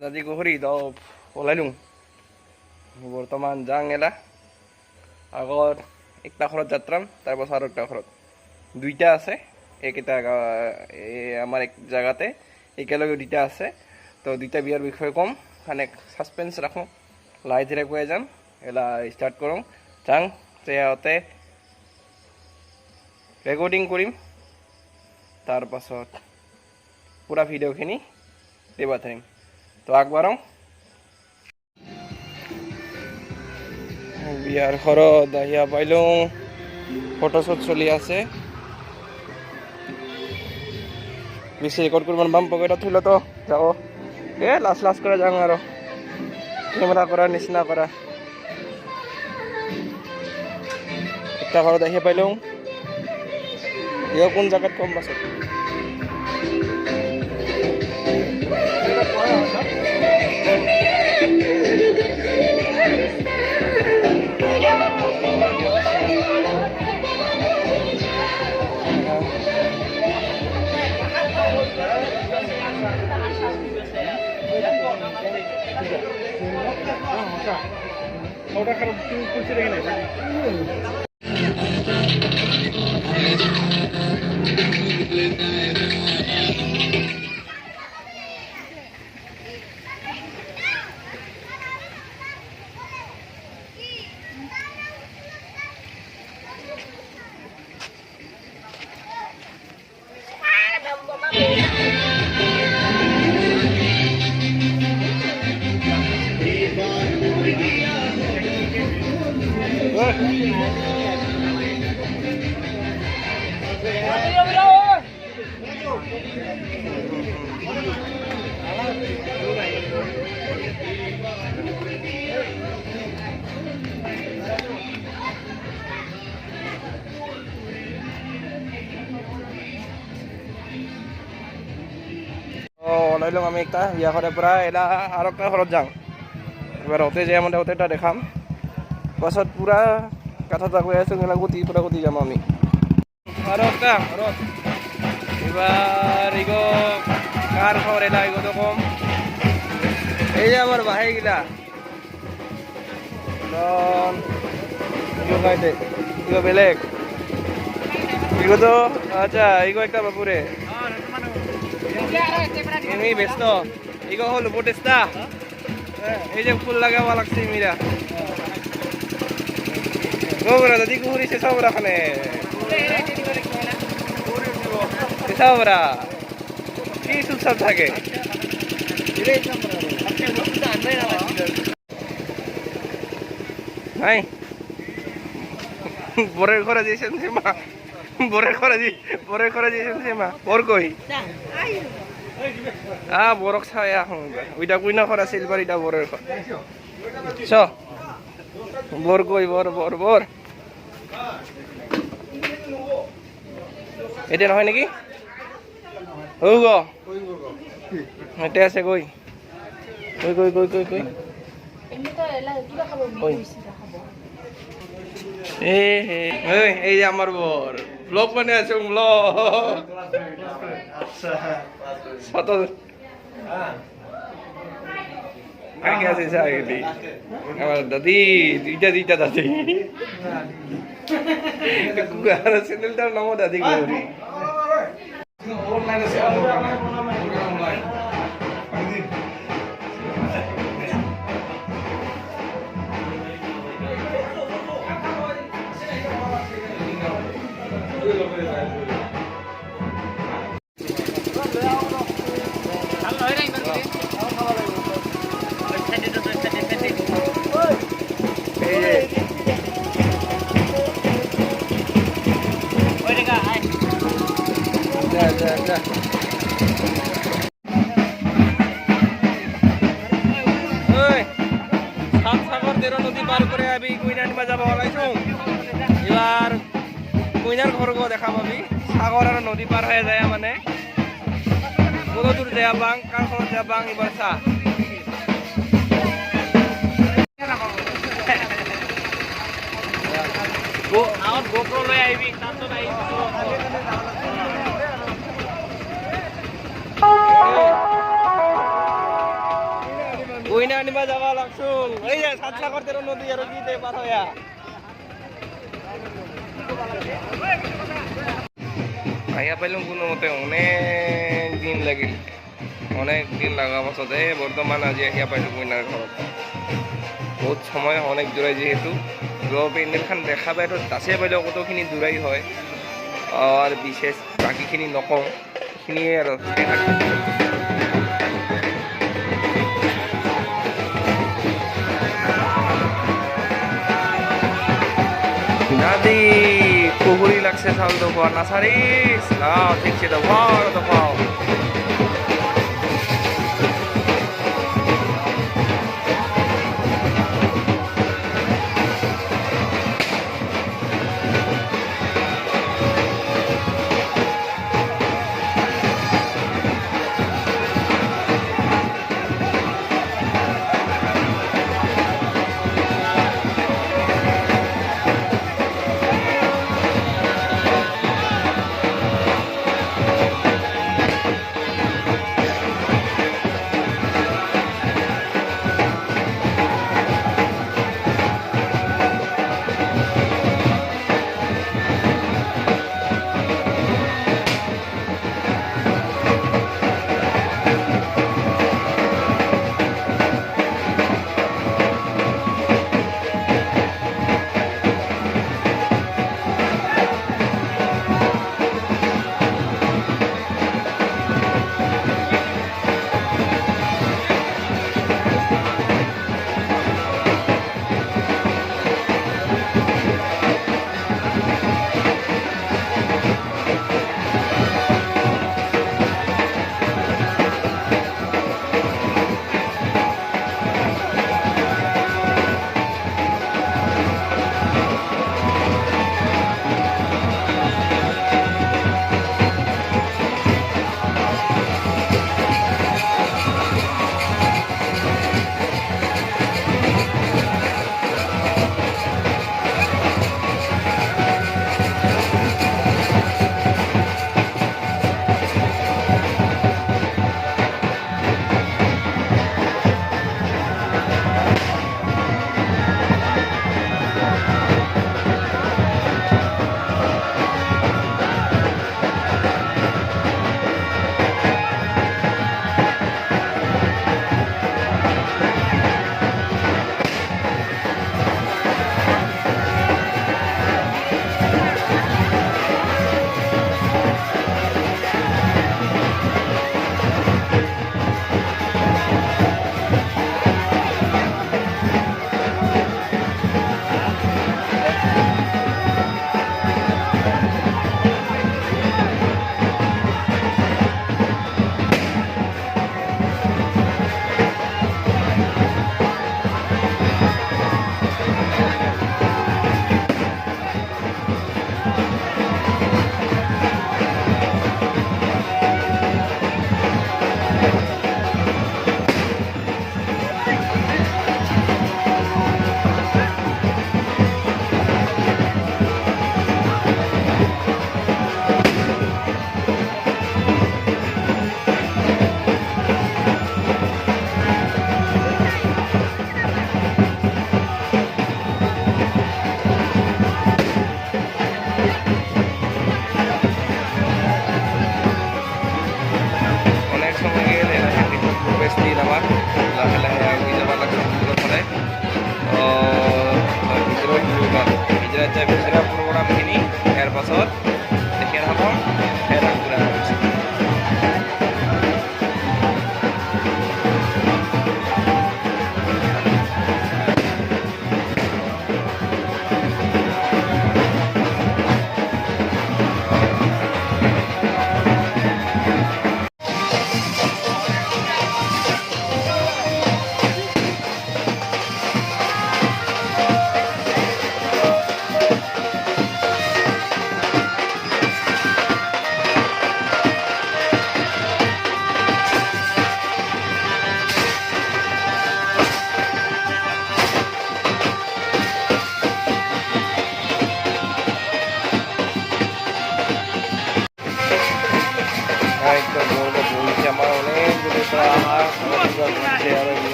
দাদি গহরি দাও ওলাইলুং বর্তমান যাং এলা আগত একটা ঘৰত যাত্ৰাম তাৰপাছত আৰু একটা ঘৰত দুইটা আছে এইকেইটা আমাৰ এক জায়গাতে একেলগে দুইটা আছে তো দুইটা বিয়াৰ বিষয়ে কম মানে সাসপেন্স ৰাখোঁ লাই ধীৰে কৈ যাম এলা ষ্টাৰ্ট কৰোঁ যাং তেয়াতে ৰেকৰ্ডিং কৰিম তাৰপাছত পুৰা ভিডিঅ'খিনি দেবা থাকিম তো আগবাঢ়ো বিয়াৰ ঘৰত আহিয়া পাইলোঁ ফটোশ্বুট চলি আছে বেছি ৰেকৰ্ড কৰিব বাম পকেটত থৈল তো যাব লাজ কৰা যাওঁ আৰু কেমেৰা কৰাৰ নিচিনা কৰা একটা ঘৰত আহিয়া পাইলোঁ কোন জাগাত কম পাছত ওটা কারণ তুমি করতে রেখে নেই ওলাইলোঁ আমি একটা বিয়া ঘৰৰ পৰা এলা আৰু একটা ঘৰত যাওঁ এবাৰ হতে যাই মানে হতে এটা দেখাম পাছত পুৰা কথা এটা কৈ আছোঁ গ'লা গুটি পুৰা গুটি যাম আমি আৰু একটা ঘৰত এবার ইগো কার ঘর এলা ইগো তো কম এই যে আমার ভাই গিলা ইগো বেলেগ ইগো তো আচ্ছা ইগো একটা বাপুরে এমনি ব্যস্ত ইগো হল উপদেষ্টা এই যে ফুল লাগাবা লাগছে মিরা গোবরা দাদি কুহুরিছে সবরা খানে সবরা কি সুসব থাকে নাই বরের ঘরে দিয়েছেন সীমা বরের ঘরে দিয়েছেন সীমা বর কই বরক ছায়া ওইটা কুইনা ঘর আছিল এবার এটা বরের ঘর চ বর কই বর বর বর এটা নহয় নেকি হৌ গ এটা আছে কই কই কই কই কই কই এই যে আমার বর ব্লগ মানে আছে ব্লগ কত কাকে আছে সাইডি আমার দাদি দুইটা দাদি আর চ্যানেলটার নাম দাদি গৌরী নদী পার করে আমি কুইনা নিবা যাব ওলাইছো এবার কুইনার ঘর গো দেখা পাবি সাগর আর নদী পার হয়ে যায় মানে কত দূর যায় বাং কার ঘর যায় বাং এবার চা গোপ্রো লই আইবি তার তো নাই কইনা আনিবা যাবা লাগছোন এই যে সাতসাগর নদী আর কি তে পার হইয়া আইয়া পাইলাম কোনো মতে অনেক দিন লাগিল অনেক দিন লাগা পাছতে বর্তমান আজি আহিয়া পাইলো কইনার ঘৰত বহুত সময় অনেক দূৰাই যেহেতু পেন্ডেলখান দেখা পাই তো দাসে পাইলেও কতখিনি দূৰাই হয় আর বিশেষ বাকিখিনি নকওঁ এইখিনিয়ে আৰু দাদি পুকুরি লাগছে চাউল দফা নাচারিস ঠিকছে দফাও দফাও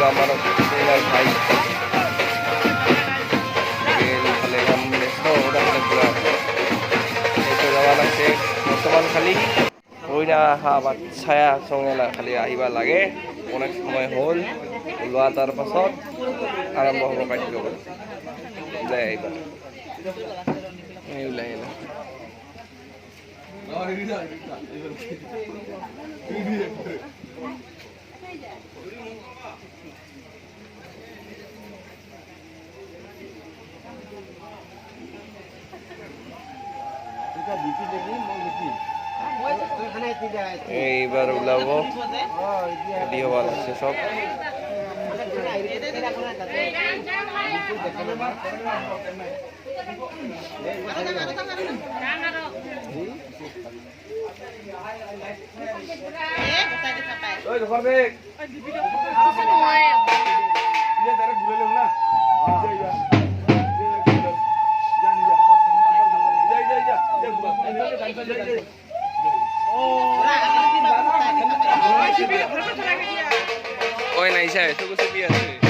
আমার ট্রেনার ভাই খালি ব্যস্ত ওটা খালি ঘোরা এইটো যাওয়া লাগছে বর্তমান খালি ওই না আবার ছায়া চঙেলা খালি আহিবা লাগে অনেক সময় হল লোৱা তাৰ পাছত আৰম্ভ হ'ব কাৰ্যকলাপ ওলাই আহিবা ওলাই আহিলা এইবার ওলাব রেডি হওয়া লাগছে সব Oy, naisa, eso que se pide así.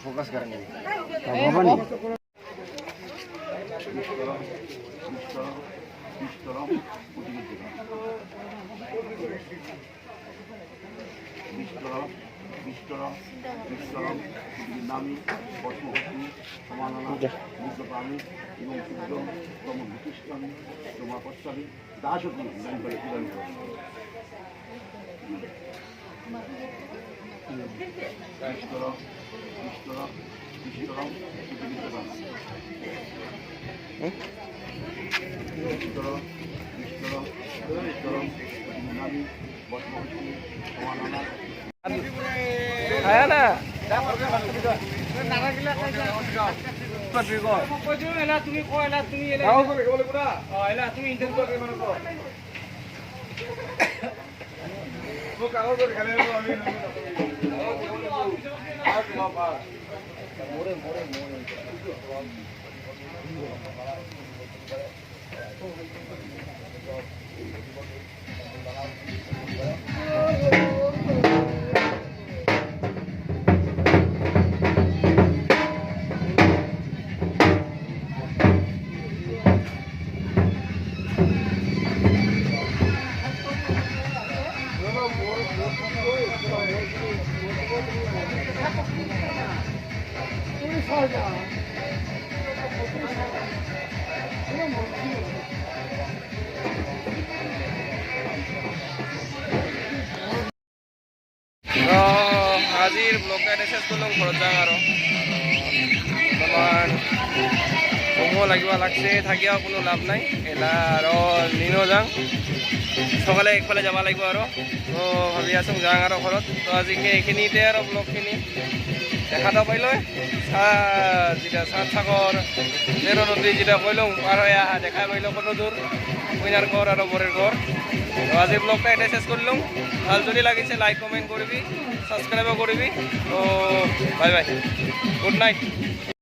Focus करेंगे নামী বর্ষবর্তী সমাননা বুদ্ধপ্রাণী এবং শুদ্ধ তম ভূতিষ্কামী তোমা পশ্চামী দাসতী করে পূরণ করে ঈশ্বর ঈশ্বর ঈশ্বর ঈশ্বর ঈশ্বর ঈশ্বর নামী বর্ষবর্তী সমাননা আয়া না আজিৰ ব্লগটা শেষ কৰিলোঁ ঘৰত যাওঁ আৰু বৰ্তমান ঘুমো লাগিব লাগছে থাকিও কোনো লাভ নাই এলা আৰু নিনো যাওঁ সকালে একফালে যাব লাগিব আৰু তো ভাবি আছোঁ যাওঁ আৰু ঘৰত তো আজিকে এইখিনিতে আৰু ব্লগখিনি দেখা এটা পাইলৈ যেতিয়া চাঁদ সাগৰ নেৰ নদী যেতিয়া কৈলোঁ পাৰ হৈ আহা দেখাই পাইলোঁ কত দূৰ কইনাৰ ঘৰ আৰু বৰেৰ ঘৰ তো আজিৰ ব্লগটা এটাই শেষ কৰিলোঁ ভাল যদি লাগিছে লাইক কমেণ্ট কৰিবি সাবস্ক্রাইব করবি তো বাই বাই গুড নাইট।